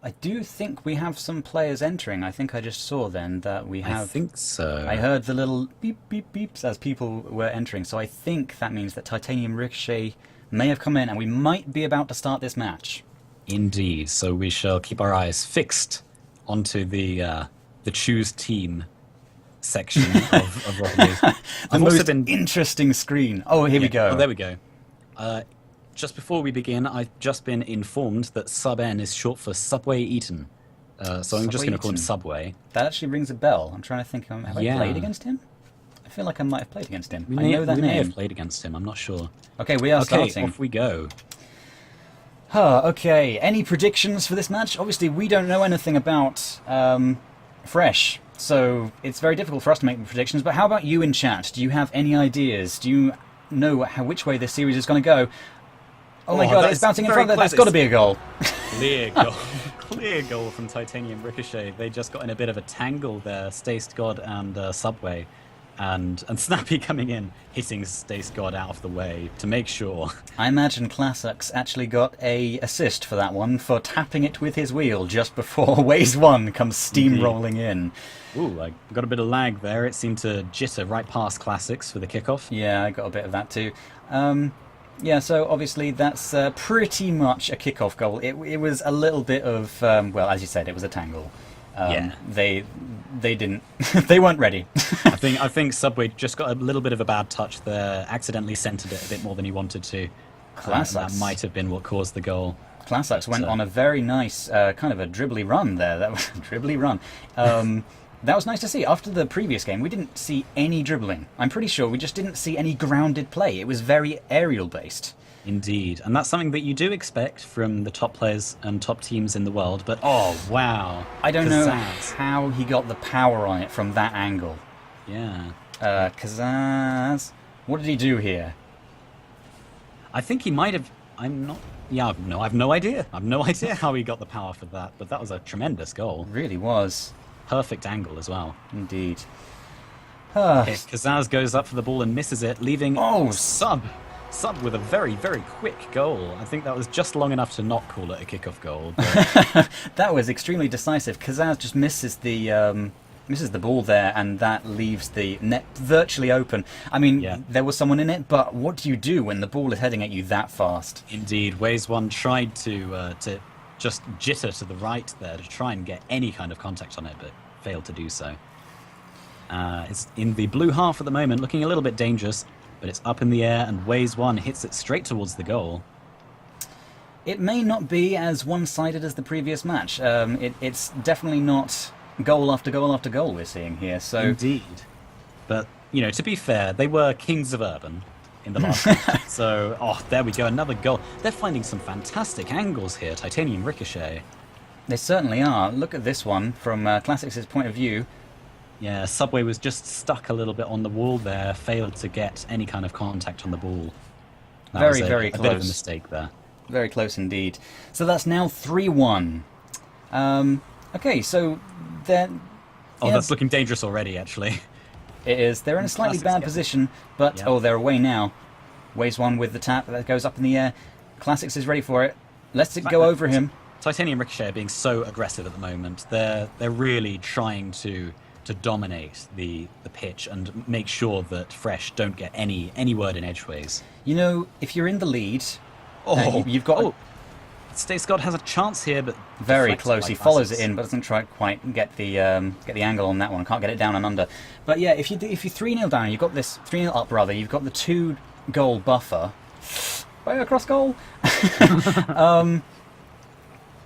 I do think we have some players entering. I think I just saw then that we I have... think so. I heard the little beep, beep, beeps as people were entering. So I think that means that Titanium Ricochet may have come in and we might be about to start this match. Indeed. So we shall keep our eyes fixed onto the choose team section of Rocket League. The I've most also been interesting screen. Oh, here we go. Oh, there we go. Just before we begin, I've just been informed that Sub N is short for Subway Eaton. So I'm just going to call him Eaton. Subway. That actually rings a bell. I'm trying to think. Have I played against him? I feel like I might have played against him. I know that we name. may have played against him. I'm not sure. Okay, we are starting. Off we go. Okay, any predictions for this match? Obviously, we don't know anything about Fresh, so it's very difficult for us to make predictions. But how about you in chat? Do you have any ideas? Do you know which way this series is going to go? Oh my god, it's bouncing in front of it. That's got to be a goal. Clear goal. Clear goal from Titanium Ricochet. They just got in a bit of a tangle there, Stace God and Subway. And Snappy coming in, hitting Stace God out of the way to make sure. I imagine Classics actually got a assist for that one for tapping it with his wheel just before Ways 1 comes steamrolling in. Ooh, I got a bit of lag there. It seemed to jitter right past Classics for the kickoff. Yeah, I got a bit of that too. Yeah, so obviously that's pretty much a kickoff goal. It was a little bit of, well, as you said, it was a tangle. Yeah. They didn't, they weren't ready. I think Subway just got a little bit of a bad touch there, accidentally centered it a bit more than he wanted to. That might have been what caused the goal. Classics went on a very nice kind of a dribbly run there. That was a dribbly run. That was nice to see. After the previous game, we didn't see any dribbling. I'm pretty sure we just didn't see any grounded play. It was very aerial-based. Indeed. And that's something that you do expect from the top players and top teams in the world. But, oh, wow. I don't know how he got the power on it from that angle. Yeah. Kazaz, what did he do here? I think he might have... no, I've no idea. I've no idea how he got the power for that. But that was a tremendous goal. It really was. Perfect angle as well. Indeed. Kazaz goes up for the ball and misses it, leaving Sub with a very, very quick goal. I think that was just long enough to not call it a kickoff goal. But... that was extremely decisive. Kazaz just misses the ball there, and that leaves the net virtually open. I mean, there was someone in it, but what do you do when the ball is heading at you that fast? Indeed, Ways 1 tried to just jitter to the right there to try and get any kind of contact on it, but failed to do so. It's in the blue half at the moment, looking a little bit dangerous, but it's up in the air, and Ways 1 hits it straight towards the goal. It may not be as one-sided as the previous match. It's definitely not goal after goal after goal we're seeing here. So indeed. But, you know, to be fair, they were Kings of Urban in the last match. So, there we go, another goal. They're finding some fantastic angles here, Titanium Ricochet. They certainly are. Look at this one from Classics' point of view. Yeah, Subway was just stuck a little bit on the wall there, failed to get any kind of contact on the ball. Very, very close. A bit of a mistake there. Very close indeed. So that's now 3-1. Okay, so they're... that's looking dangerous already, actually. It is. They're in a slightly bad position, but... Oh, they're away now. Ways 1 with the tap. That goes up in the air. Classics is ready for it. Lets it go over him. Titanium Ricochet are being so aggressive at the moment. They're really trying to dominate the pitch and make sure that Fresh don't get any word in edgeways. You know, if you're in the lead, you've got... Stace God has a chance here, but... Very close. He follows it in, but doesn't quite get the angle on that one. Can't get it down and under. But yeah, if you're 3-0 down, you've got this... 3-0 up, rather. You've got the 2-goal buffer. Across goal!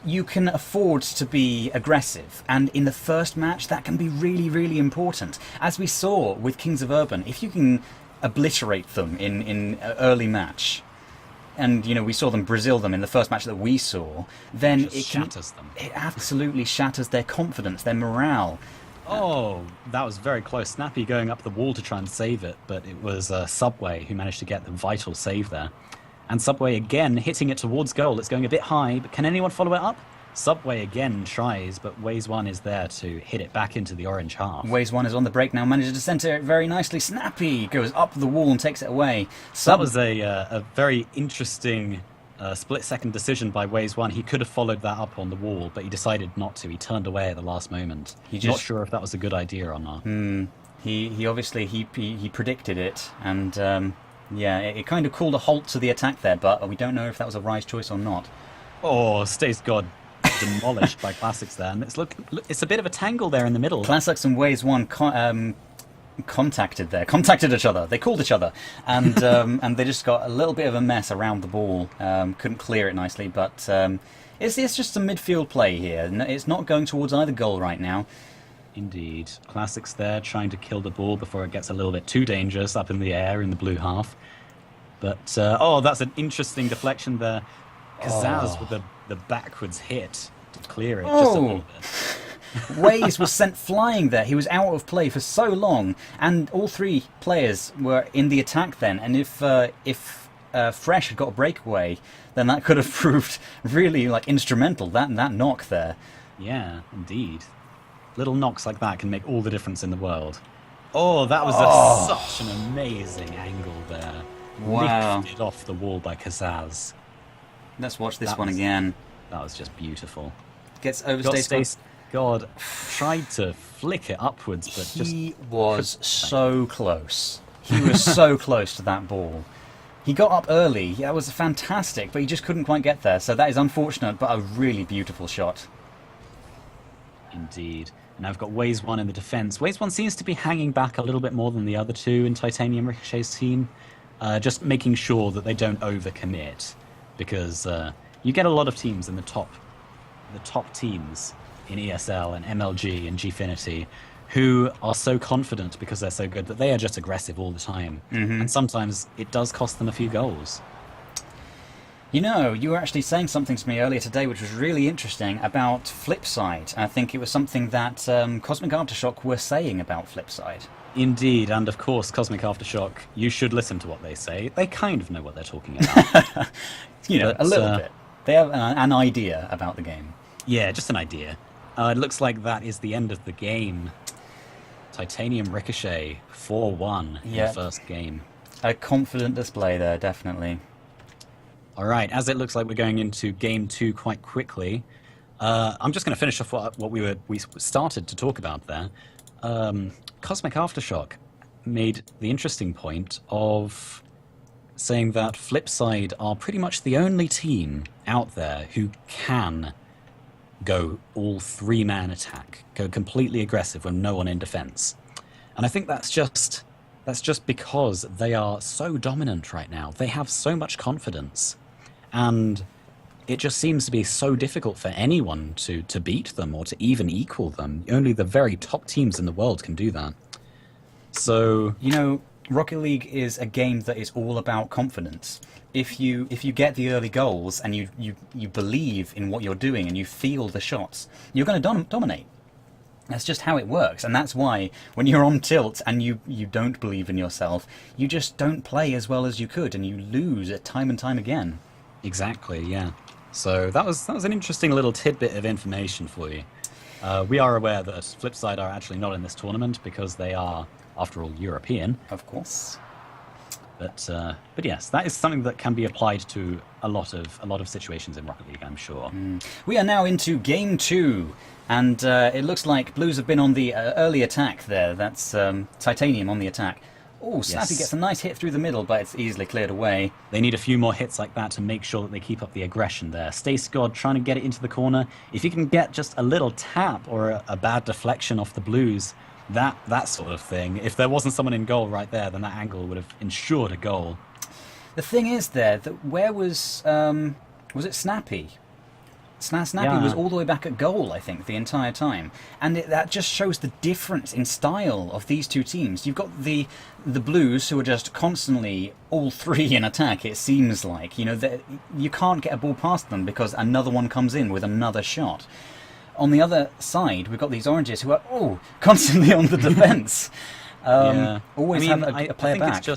You can afford to be aggressive, and in the first match that can be really, really important. As we saw with Kings of Urban, if you can obliterate them in early match, and you know we saw them Brazil them in the first match that we saw, then it shatters them. It absolutely shatters their confidence, their morale. Oh, that was very close. Snappy going up the wall to try and save it, but it was Subway who managed to get the vital save there. And Subway again hitting it towards goal. It's going a bit high, but can anyone follow it up? Subway again tries, but Ways 1 is there to hit it back into the orange half. Ways 1 is on the break now, manages to centre it very nicely. Snappy goes up the wall and takes it away. That was a very interesting A split-second decision by Ways One. He could have followed that up on the wall, but he decided not to. He turned away at the last moment. Not sure if that was a good idea or not. He obviously he predicted it, and yeah, it kind of called a halt to the attack there, but we don't know if that was a wise choice or not. Oh, Stace God demolished by Classics there, and it's a bit of a tangle there in the middle. Classics and Ways One contacted each other. They called each other, and and they just got a little bit of a mess around the ball. Couldn't clear it nicely, but it's just some midfield play here. It's not going towards either goal right now. Indeed. Classics there trying to kill the ball before it gets a little bit too dangerous up in the air in the blue half. But oh, that's an interesting deflection there. Kazaz with the backwards hit to clear it just a little bit. Ways was sent flying there. He was out of play for so long, and all three players were in the attack then. And if Fresh had got a breakaway, then that could have proved really instrumental. That knock there. Yeah, indeed. Little knocks like that can make all the difference in the world. Oh, that was such an amazing angle there. Wow. Lifted off the wall by Kazaz. Let's watch this one again. That was just beautiful. Gets overstayed. God tried to flick it upwards, but he was so close. He was so close to that ball. He got up early. That was fantastic, but he just couldn't quite get there. So that is unfortunate, but a really beautiful shot. Indeed. And I've got Ways One in the defence. Ways One seems to be hanging back a little bit more than the other two in Titanium Ricochet's team. Just making sure that they don't overcommit. Because you get a lot of teams in the top teams in ESL and MLG and Gfinity who are so confident because they're so good that they are just aggressive all the time. And sometimes it does cost them a few goals. You know, you were actually saying something to me earlier today which was really interesting about Flipside. I think it was something that Cosmic Aftershock were saying about Flipside. Indeed, and of course, Cosmic Aftershock, you should listen to what they say. They kind of know what they're talking about. A little bit. They have an idea about the game. Yeah, just an idea. It looks like that is the end of the game. Titanium Ricochet, 4-1 in the first game. A confident display there, definitely. All right, as it looks like we're going into Game 2 quite quickly, I'm just going to finish off what we started to talk about there. Cosmic Aftershock made the interesting point of saying that Flipside are pretty much the only team out there who can go all three-man attack, go completely aggressive with no one in defense. And I think that's just because they are so dominant right now. They have so much confidence. And it just seems to be so difficult for anyone to beat them or to even equal them. Only the very top teams in the world can do that. So, Rocket League is a game that is all about confidence. If you get the early goals and you believe in what you're doing and you feel the shots, you're going to dominate. That's just how it works, and that's why when you're on tilt and you don't believe in yourself, you just don't play as well as you could, and you lose it time and time again. Exactly, yeah. So that was an interesting little tidbit of information for you. We are aware that Flipside are actually not in this tournament because they are, after all, European. Of course. But yes, that is something that can be applied to a lot of situations in Rocket League, I'm sure. We are now into Game 2, and it looks like Blues have been on the early attack there. That's Titanium on the attack. Oh, Snappy gets a nice hit through the middle, but it's easily cleared away. They need a few more hits like that to make sure that they keep up the aggression there. Stace God trying to get it into the corner. If you can get just a little tap or a bad deflection off the Blues, that sort of thing, if there wasn't someone in goal right there, then that angle would have ensured a goal. The thing is there, that where was it Snappy? Snappy was all the way back at goal, I think, the entire time. And that just shows the difference in style of these two teams. You've got the Blues, who are just constantly all three in attack, it seems like. You can't get a ball past them because another one comes in with another shot. On the other side, we've got these Oranges who are constantly on the defence. Always have a player back.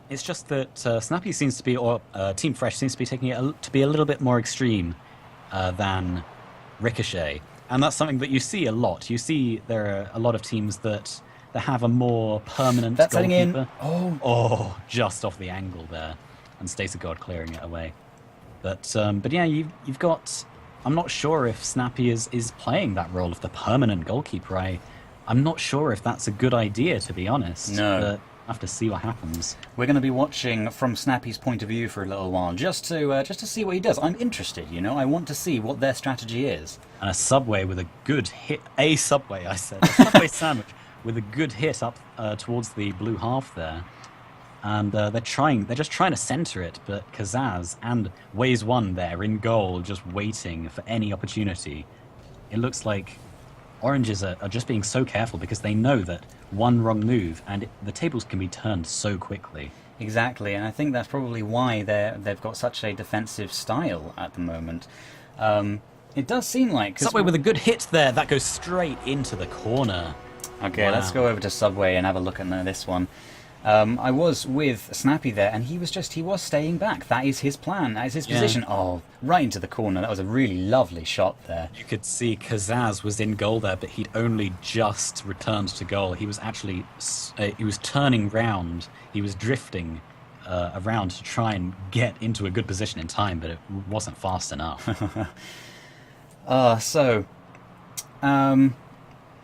It's just that Snappy seems to be, or Team Fresh seems to be taking it to be a little bit more extreme than Ricochet, and that's something that you see a lot. You see there are a lot of teams that have a more permanent goalkeeper. In. Oh, just off the angle there, and Stacey God clearing it away. But yeah, you've got. I'm not sure if Snappy is playing that role of the permanent goalkeeper. I'm not sure if that's a good idea, to be honest. No. But I have to see what happens. We're going to be watching from Snappy's point of view for a little while, just to see what he does. I'm interested, you know. I want to see what their strategy is. And a Subway with a good hit. A Subway, I said. A Subway sandwich with a good hit up towards the blue half there. And they're just trying to center it, but Kazaz and Ways One there in goal, just waiting for any opportunity. It looks like Oranges are just being so careful because they know that one wrong move and the tables can be turned so quickly. Exactly, and I think that's probably why they've got such a defensive style at the moment. It does seem like... Subway with a good hit there, that goes straight into the corner. Okay, Wow. Let's go over to Subway and have a look at this one. I was with Snappy there, and he was staying back. That is his plan. That is his position. Oh, right into the corner. That was a really lovely shot there. You could see Kazaz was in goal there, but he'd only just returned to goal. He was actually he was turning round. He was drifting around to try and get into a good position in time, but it wasn't fast enough. An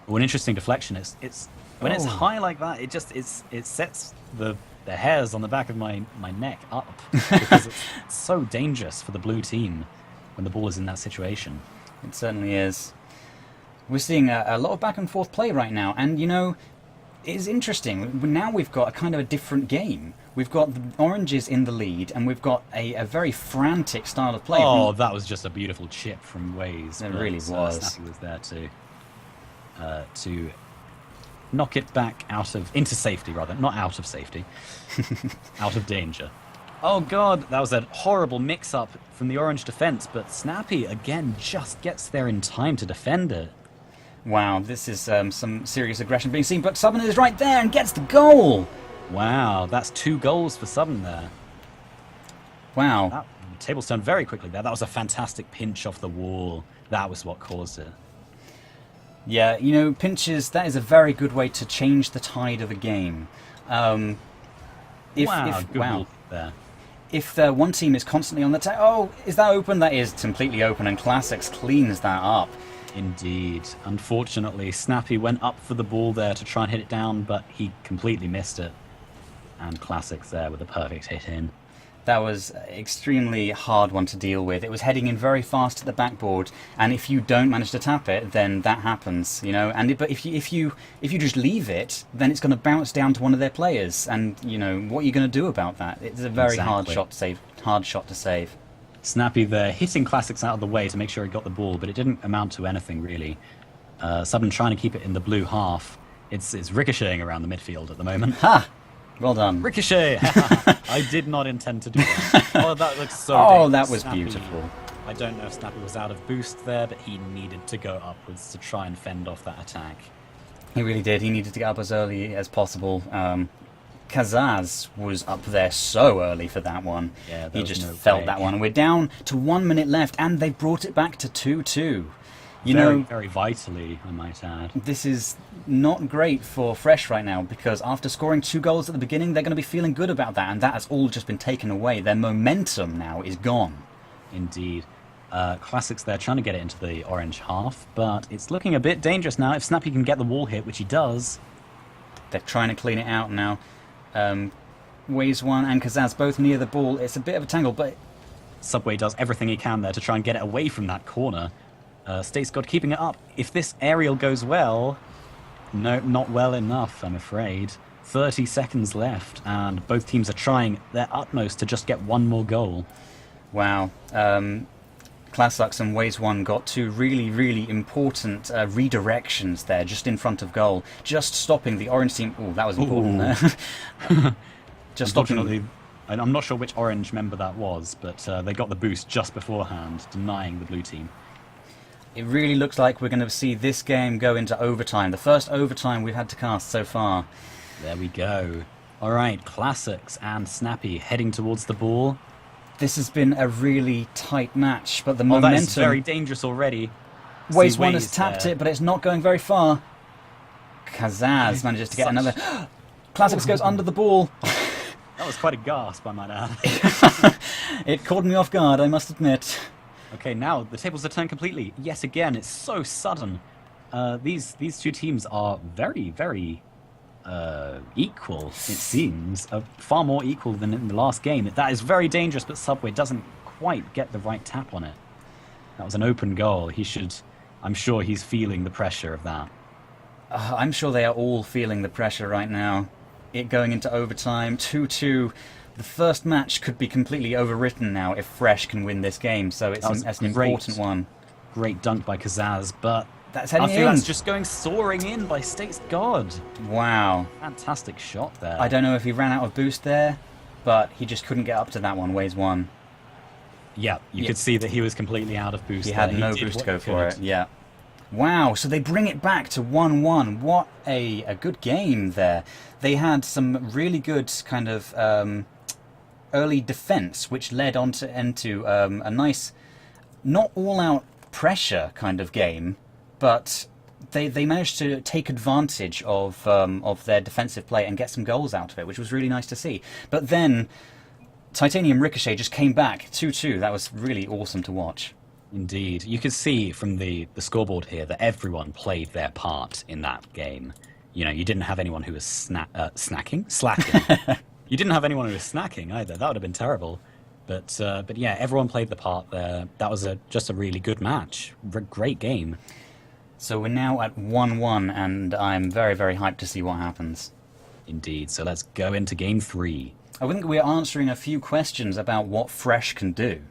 interesting deflection. It's when it's high like that, it sets the hairs on the back of my neck up because it's so dangerous for the blue team when the ball is in that situation. It certainly is. We're seeing a lot of back and forth play right now, and you know, it is interesting. Now we've got a kind of a different game. We've got the Oranges in the lead, and we've got a very frantic style of play. Oh, that was just a beautiful chip from Ways. It really was. Snappy was there to knock it back into safety, rather. Not out of safety. Out of danger. Oh god, that was a horrible mix-up from the Orange defence, but Snappy, again, just gets there in time to defend it. Wow, this is some serious aggression being seen, but Southern is right there and gets the goal! Wow, that's 2 goals for Southern there. Wow. The tables turned very quickly there. That was a fantastic pinch off the wall. That was what caused it. Yeah, you know, pinches, that is a very good way to change the tide of a game. Good ball there. If one team is constantly on the attack... Oh, is that open? That is completely open, and Classics cleans that up. Indeed. Unfortunately, Snappy went up for the ball there to try and hit it down, but he completely missed it. And Classics there with a perfect hit in. That was an extremely hard one to deal with. It was heading in very fast to the backboard, and if you don't manage to tap it, then that happens, you know. But if you just leave it, then it's going to bounce down to one of their players, and you know what are you going to do about that? It's a very hard shot to save. Snappy there, hitting Classics out of the way to make sure he got the ball, but it didn't amount to anything really. Southern trying to keep it in the blue half. It's ricocheting around the midfield at the moment. Ha! Well done. Ricochet! I did not intend to do that. Oh, that looks so Oh, that was Snappy. beautiful. I don't know if Snappy was out of boost there, but he needed to go upwards to try and fend off that attack. He really did. He needed to get up as early as possible. Kazaz was up there so early for that one. Yeah, he just felt that one. We're down to 1 minute left, and they brought it back to 2-2. Very vitally, I might add. This is not great for Fresh right now, because after scoring 2 goals at the beginning, they're going to be feeling good about that, and that has all just been taken away. Their momentum now is gone. Indeed. Classics there trying to get it into the orange half, but it's looking a bit dangerous now. If Snappy can get the wall hit, which he does. They're trying to clean it out now. Ways One and Kazaz both near the ball. It's a bit of a tangle, but... Subway does everything he can there to try and get it away from that corner. State Scott keeping it up. If this aerial goes well... No, not well enough, I'm afraid. 30 seconds left, and both teams are trying their utmost to just get one more goal. Wow. Classics and Ways One got 2 really, really important redirections there, just in front of goal. Just stopping the orange team... Oh, that was important there. Just stopping... I'm not sure which orange member that was, but they got the boost just beforehand, denying the blue team. It really looks like we're going to see this game go into overtime. The first overtime we've had to cast so far. There we go. All right, Classics and Snappy heading towards the ball. This has been a really tight match, but the momentum... that is very dangerous already. Ways One has tapped it, but it's not going very far. Kazaz manages to get another... Classics goes under the ball. That was quite a gasp, I might add. It caught me off guard, I must admit. Okay, now the tables are turned completely. Yet again, it's so sudden. These two teams are very, very equal, it seems. Far more equal than in the last game. That is very dangerous, but Subway doesn't quite get the right tap on it. That was an open goal. I'm sure he's feeling the pressure of that. I'm sure they are all feeling the pressure right now. It going into overtime, 2-2. The first match could be completely overwritten now if Fresh can win this game, so it's an important one. Great dunk by Kazaz, but that's I feel that's just going soaring in by State's God. Wow. Fantastic shot there. I don't know if he ran out of boost there, but he just couldn't get up to that one. Ways one. Yeah, you could see that he was completely out of boost. He had no boost to go for it, yeah. Wow, so they bring it back to 1-1. What a good game there. They had some really good kind of early defense, which led on into a nice, not all-out pressure kind of game, but they managed to take advantage of their defensive play and get some goals out of it, which was really nice to see. But then Titanium Ricochet just came back 2-2. That was really awesome to watch. Indeed. You could see from the scoreboard here that everyone played their part in that game. You know, you didn't have anyone who was slacking. You didn't have anyone who was snacking either. That would have been terrible. But yeah, everyone played the part there. That was just a really good match. Great game. So we're now at 1-1, and I'm very, very hyped to see what happens. Indeed. So let's go into game 3. I think we're answering a few questions about what Fresh can do.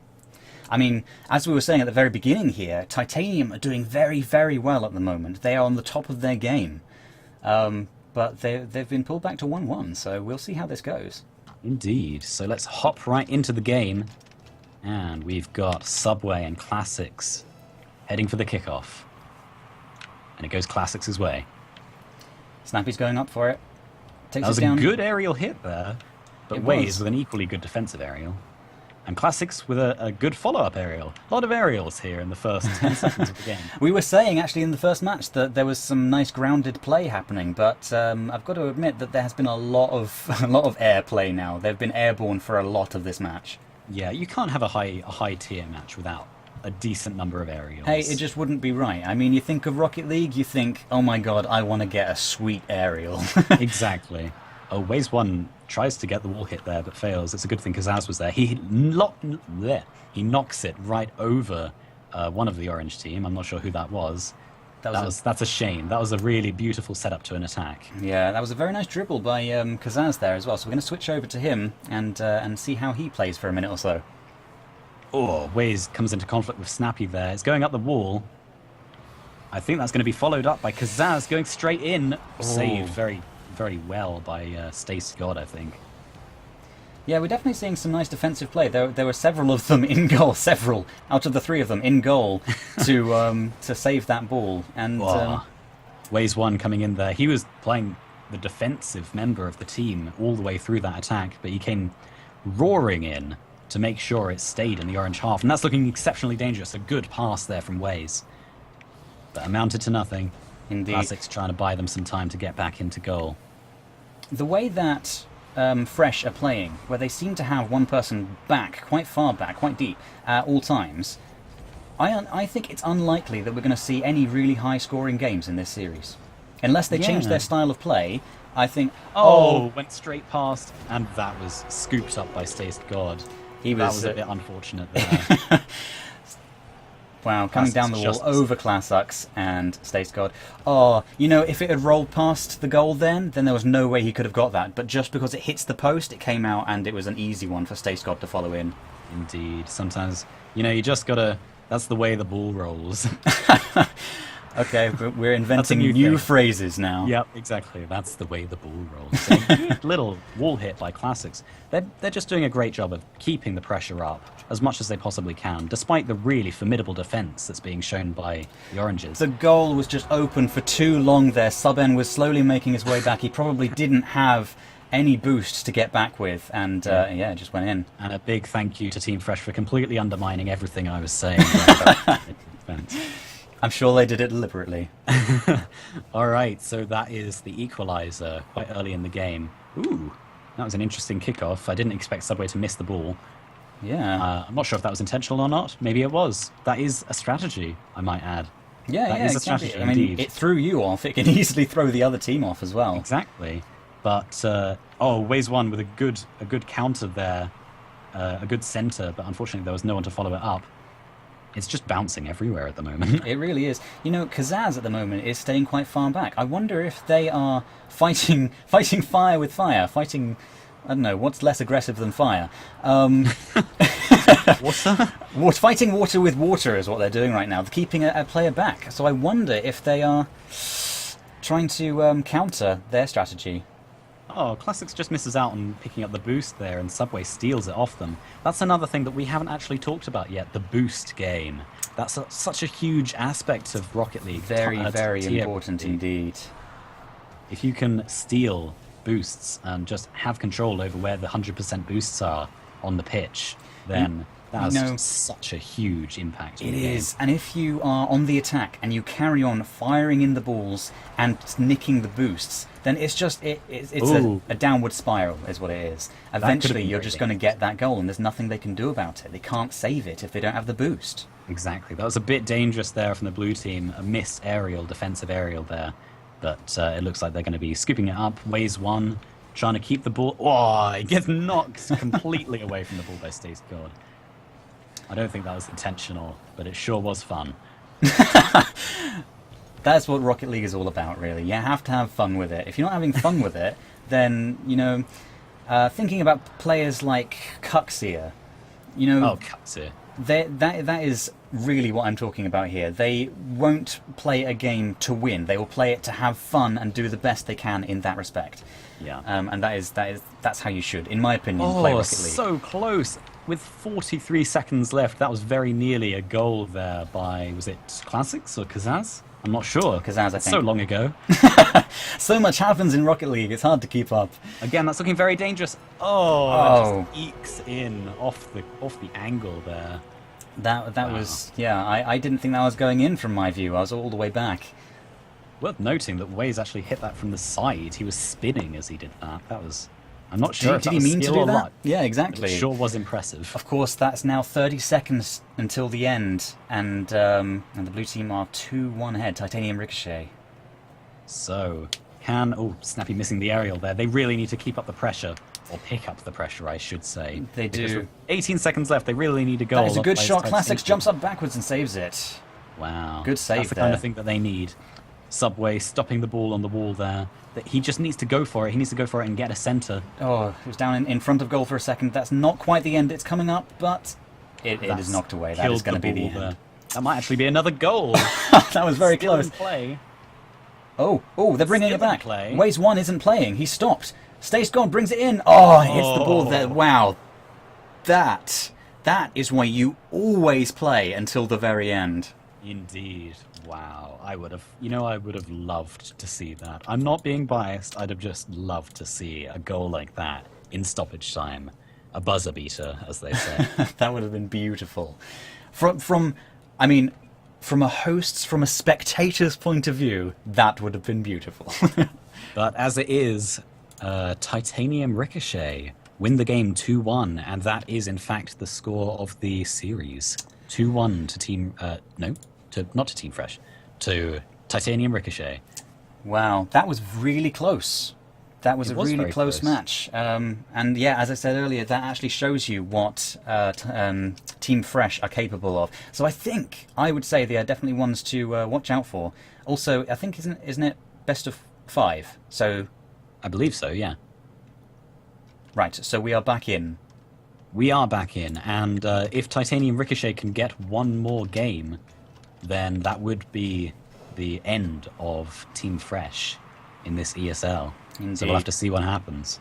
I mean, as we were saying at the very beginning here, Titanium are doing very, very well at the moment. They are on the top of their game. But they've been pulled back to 1-1, so we'll see how this goes. Indeed. So let's hop right into the game. And we've got Subway and Classics heading for the kickoff. And it goes Classics' way. Snappy's going up for it. That was a good aerial hit there. But Waze with an equally good defensive aerial. And Classics with a good follow-up aerial. A lot of aerials here in the first 10 seconds of the game. We were saying, actually, in the first match that there was some nice grounded play happening, but I've got to admit that there has been a lot of air play now. They've been airborne for a lot of this match. Yeah, you can't have a high-tier match without a decent number of aerials. Hey, it just wouldn't be right. I mean, you think of Rocket League, you think, oh my god, I want to get a sweet aerial. Exactly. Oh, Waze 1 tries to get the wall hit there, but fails. It's a good thing Kazaz was there. He knocks it right over one of the orange team. I'm not sure who that was. That's a shame. That was a really beautiful setup to an attack. Yeah, that was a very nice dribble by Kazaz there as well. So we're going to switch over to him and see how he plays for a minute or so. Oh, Waze comes into conflict with Snappy there. It's going up the wall. I think that's going to be followed up by Kazaz going straight in. Oh. Saved very, very well by Stacey God, I think. Yeah, we're definitely seeing some nice defensive play. There were several of them in goal, several out of the 3 of them in goal to save that ball. And Waze 1 coming in there. He was playing the defensive member of the team all the way through that attack, but he came roaring in to make sure it stayed in the orange half. And that's looking exceptionally dangerous. A good pass there from Waze. But amounted to nothing. Indeed. Classics trying to buy them some time to get back into goal. The way that Fresh are playing, where they seem to have one person back, quite far back, quite deep, at all times, I think it's unlikely that we're going to see any really high-scoring games in this series. Unless they change their style of play, I think... Went straight past, and that was scooped up by Stacey God. That was a bit unfortunate there. Wow, coming down the wall over Classics and Stacey God. Oh, you know, if it had rolled past the goal then there was no way he could have got that. But just because it hits the post, it came out and it was an easy one for Stacey God to follow in. Indeed. Sometimes, you know, you just gotta... That's the way the ball rolls. Okay, we're inventing new phrases now. Yep, exactly. That's the way the ball rolls. So good little wall hit by Classics. They're just doing a great job of keeping the pressure up as much as they possibly can, despite the really formidable defence that's being shown by the Oranges. The goal was just open for too long there. Sub-N was slowly making his way back. He probably didn't have any boost to get back with, and it just went in. And a big thank you to Team Fresh for completely undermining everything I was saying. I'm sure they did it deliberately. All right, so that is the equaliser quite early in the game. Ooh, that was an interesting kickoff. I didn't expect Subway to miss the ball. Yeah. I'm not sure if that was intentional or not. Maybe it was. That is a strategy, I might add. Yeah, That yeah, is a exactly. strategy I mean, indeed. it threw you off. It can easily throw the other team off as well. Exactly. But, Waze 1 with a good counter there. A good center, but unfortunately there was no one to follow it up. It's just bouncing everywhere at the moment. It really is. You know, Kazaz at the moment is staying quite far back. I wonder if they are fighting fire with fire, fighting... I don't know, what's less aggressive than fire? What's that? Fighting water with water is what they're doing right now. They're keeping a player back. So I wonder if they are trying to counter their strategy. Oh, Classics just misses out on picking up the boost there, and Subway steals it off them. That's another thing that we haven't actually talked about yet, the boost game. That's such a huge aspect of Rocket League. Very, very important indeed. If you can steal boosts and just have control over where the 100% boosts are on the pitch, then that has such a huge impact on the game. It is, and if you are on the attack and you carry on firing in the balls and nicking the boosts, then it's just it's a downward spiral is what it is. Eventually you're just going to get that goal and there's nothing they can do about it. They can't save it if they don't have the boost. Exactly. That was a bit dangerous there from the blue team. A missed defensive aerial there. But it looks like they're going to be scooping it up. Waze 1, trying to keep the ball. Oh, it gets knocked completely away from the ball by Stace God. I don't think that was intentional, but it sure was fun. That's what Rocket League is all about, really. You have to have fun with it. If you're not having fun with it, then, you know, thinking about players like Cuxier, you know... Oh, Cuxier. That is really what I'm talking about here. They won't play a game to win. They will play it to have fun and do the best they can in that respect. Yeah. And that's how you should, in my opinion, play Rocket League. So close. With 43 seconds left, that was very nearly a goal there by, was it Classics or Kazaz? I'm not sure. Kazaz, I think. So long ago. So much happens in Rocket League, it's hard to keep up. Again, that's looking very dangerous. Oh, it just ekes in off the angle there. That was, yeah, I didn't think that was going in from my view. I was all the way back. Worth noting that Waze actually hit that from the side. He was spinning as he did that. That was... I'm not sure did he mean to do that? Luck. Yeah, exactly. It sure was impressive. Of course, that's now 30 seconds until the end, and the blue team are 2-1 ahead. Titanium Ricochet. So, Snappy missing the aerial there. They really need to keep up the pressure, or pick up the pressure, I should say. They do. With 18 seconds left. They really need a goal. That is a good shot. Classics jumps up backwards and saves it. Wow. Good save. That's the kind of thing that they need. Subway stopping the ball on the wall there. He just needs to go for it. He needs to go for it and get a centre. Oh, it was down in front of goal for a second. That's not quite the end. It's coming up, but it is knocked away. That is going to be the end. There. That might actually be another goal. That was very Still close. In play. Oh, they're bringing it back. Play. Waze 1 isn't playing. He stopped. Stace gone, brings it in. Oh, hits the ball there. Wow. That is why you always play until the very end. Indeed. Wow. I would have loved to see that. I'm not being biased. I'd have just loved to see a goal like that in stoppage time. A buzzer beater, as they say. That would have been beautiful. From a spectator's point of view, that would have been beautiful. But as it is, Titanium Ricochet win the game 2-1, and that is in fact the score of the series. 2-1 to Team... not to Team Fresh. To Titanium Ricochet. Wow, that was really close. That was a really close match. And yeah, as I said earlier, that actually shows you what Team Fresh are capable of. So I would say they are definitely ones to watch out for. Also, I think, isn't it best of 5? So I believe so, yeah. Right, so we are back in. We are back in, and if Titanium Ricochet can get one more game, then that would be the end of Team Fresh in this ESL. Indeed. So we'll have to see what happens.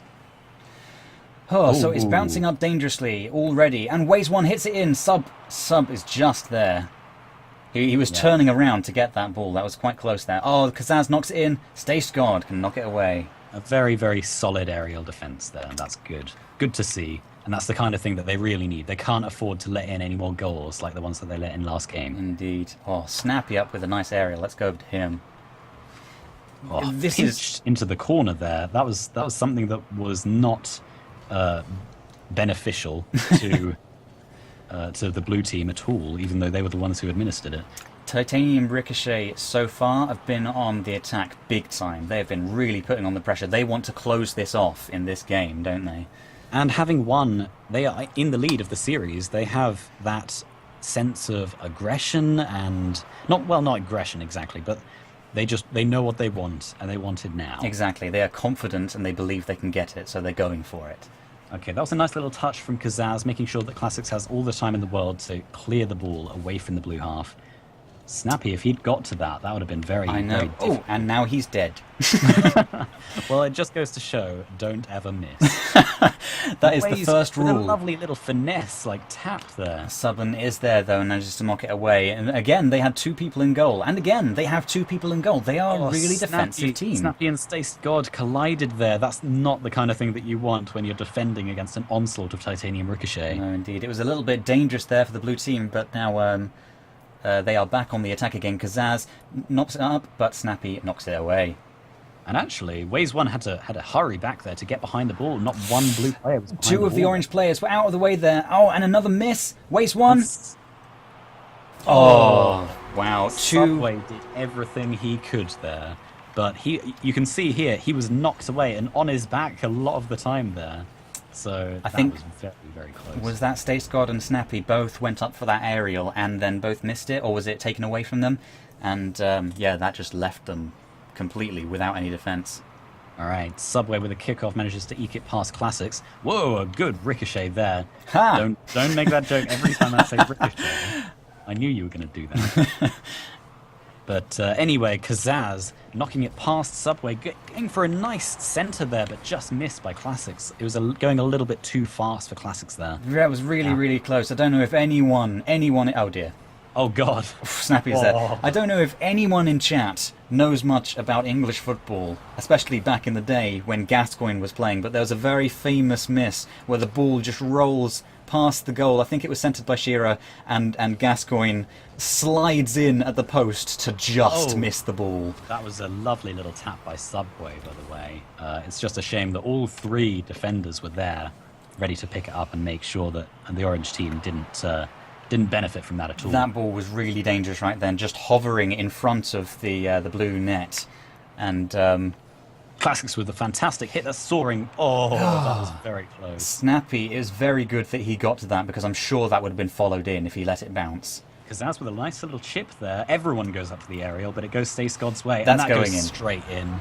So it's bouncing up dangerously already, and Waze 1 hits it in. Sub is just there. He was turning around to get that ball. That was quite close there. Oh, Kazaz knocks it in. Stace God can knock it away. A very, very solid aerial defense there, and that's good. Good to see. And that's the kind of thing that they really need. They can't afford to let in any more goals like the ones that they let in last game. Indeed. Oh, Snappy up with a nice aerial. Let's go over to him. Oh, this is into the corner there. That was something that was not beneficial to to the blue team at all, even though they were the ones who administered it. Titanium Ricochet so far have been on the attack big time. They have been really putting on the pressure. They want to close this off in this game, don't they? And having won, they are in the lead of the series. They have that sense of aggression and not aggression exactly, but they know what they want and they want it now. Exactly. They are confident and they believe they can get it, so they're going for it. Okay, that was a nice little touch from Kazaz, making sure that Classics has all the time in the world to clear the ball away from the blue half. Snappy, if he'd got to that would have been very, I know. very difficult. Oh, and now he's dead. Well, it just goes to show, don't ever miss. That is the first rule. With a lovely little finesse, tap there. Subban is there, though, and manages to mock it away. And again, they had 2 people in goal. And again, they have 2 people in goal. They are a really defensive team. Snappy and Stace God collided there. That's not the kind of thing that you want when you're defending against an onslaught of Titanium Ricochet. No, indeed. It was a little bit dangerous there for the blue team, but now they are back on the attack again. Kazaz knocks it up, but Snappy knocks it away. And actually, Waze 1 had to hurry back there to get behind the ball. Not one blue player was behind 2 of the orange players were out of the way there. Oh, and another miss. Waze 1. Oh, wow. Subway did everything he could there. But you can see here, he was knocked away and on his back a lot of the time there. So I think was very, very close. Was that Stace God and Snappy both went up for that aerial and then both missed it, or was it taken away from them? And yeah, that just left them completely without any defense. All right, Subway with a kickoff manages to eke it past Classics. Whoa, a good ricochet there. Ha! Don't make that joke every time I say ricochet. I knew you were going to do that. But anyway, Kazaz knocking it past Subway, going for a nice centre there, but just missed by Classics. It was going a little bit too fast for Classics there. That was really, really close. I don't know if anyone... Oh dear. Oh God. Snappy is there. I don't know if anyone in chat knows much about English football, especially back in the day when Gascoigne was playing, but there was a very famous miss where the ball just rolls past the goal. I think it was centred by Shearer, and Gascoigne slides in at the post to just miss the ball. That was a lovely little tap by Subway, by the way. It's just a shame that all 3 defenders were there, ready to pick it up and make sure that the orange team didn't benefit from that at all. That ball was really dangerous right then, just hovering in front of the blue net. And Classics with a fantastic hit that's soaring. Oh, that was very close. Snappy is very good that he got to that, because I'm sure that would have been followed in if he let it bounce. Because that's with a nice little chip there. Everyone goes up to the aerial, but it goes Stace God's way. That's and that going goes in. Straight in.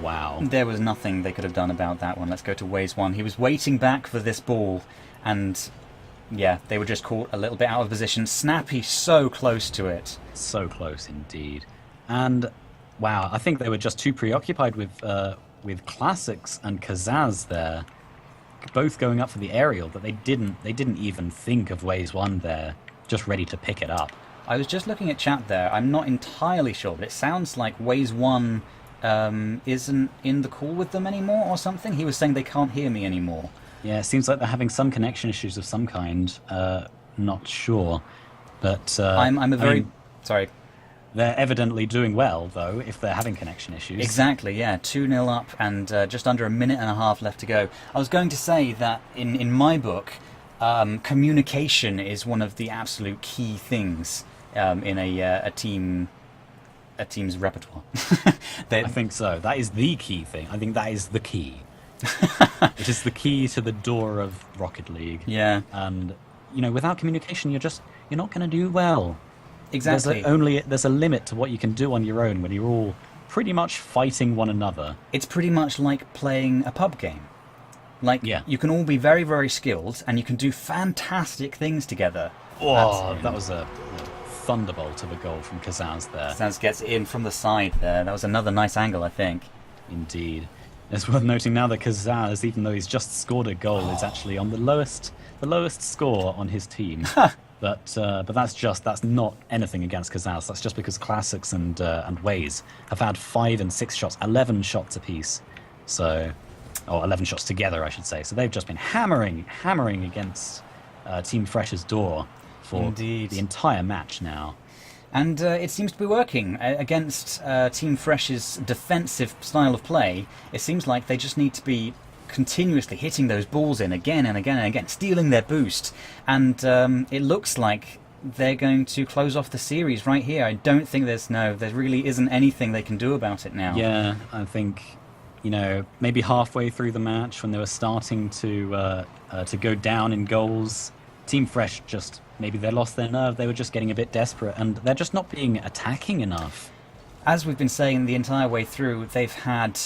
Wow. There was nothing they could have done about that one. Let's go to Waze 1. He was waiting back for this ball, and yeah, they were just caught a little bit out of position. Snappy so close to it. So close indeed. And wow, I think they were just too preoccupied with Classics and Kazaz there, both going up for the aerial, that they didn't even think of Waze 1 there, just ready to pick it up. I was just looking at chat there. I'm not entirely sure, but it sounds like Waze 1 isn't in the call with them anymore or something. He was saying they can't hear me anymore. Yeah, it seems like they're having some connection issues of some kind. Not sure, but sorry. They're evidently doing well, though, if they're having connection issues. Exactly, yeah. 2-0 up and just under a minute and a half left to go. I was going to say that in my book, communication is one of the absolute key things in a team's repertoire. I think so. That is the key thing. I think that is the key. It is the key to the door of Rocket League. Yeah. And, without communication, you're not going to do well. Exactly. There's a limit to what you can do on your own when you're all pretty much fighting one another. It's pretty much like playing a pub game. You can all be very, very skilled, and you can do fantastic things together. Oh, that was a thunderbolt of a goal from Kazaz there. Kazaz gets in from the side there. That was another nice angle, I think. Indeed. It's worth noting now that Kazaz, even though he's just scored a goal, is actually on the lowest score on his team. But that's not anything against Kazaz. That's just because Classics and Waze have had 5 and 6 shots, 11 shots apiece. So, 11 shots together, I should say. So they've just been hammering against Team Fresh's door for the entire match now. And it seems to be working against Team Fresh's defensive style of play. It seems like they just need to be continuously hitting those balls in again and again and again, stealing their boost. And it looks like they're going to close off the series right here. I don't think there really isn't anything they can do about it now. Yeah, I think, maybe halfway through the match when they were starting to go down in goals, Team Fresh maybe they lost their nerve. They were just getting a bit desperate, and they're just not being attacking enough. As we've been saying the entire way through, they've had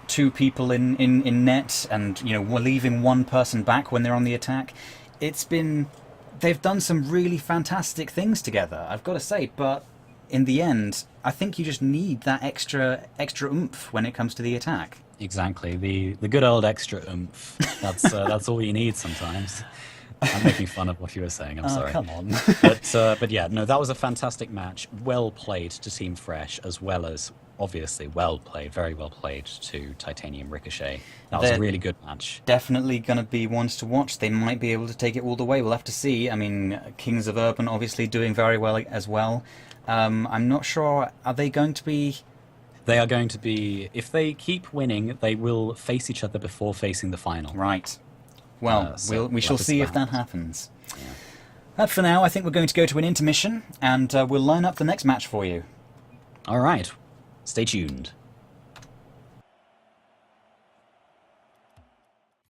2 people in net, and we're leaving 1 person back when they're on the attack. They've done some really fantastic things together, I've got to say, but in the end, I think you just need that extra oomph when it comes to the attack. Exactly, the good old extra oomph. That's all you need sometimes. I'm making fun of what you were saying. I'm sorry. Come on. But yeah, no, that was a fantastic match. Well played to Team Fresh, as well as obviously very well played to Titanium Ricochet. That was a really good match. Definitely going to be ones to watch. They might be able to take it all the way. We'll have to see. I mean, Kings of Urban obviously doing very well as well. I'm not sure. Are they going to be? They are going to be. If they keep winning, they will face each other before facing the final. Right. Well, we shall see if that happens. Yeah. But for now, I think we're going to go to an intermission, and we'll line up the next match for you. All right. Stay tuned.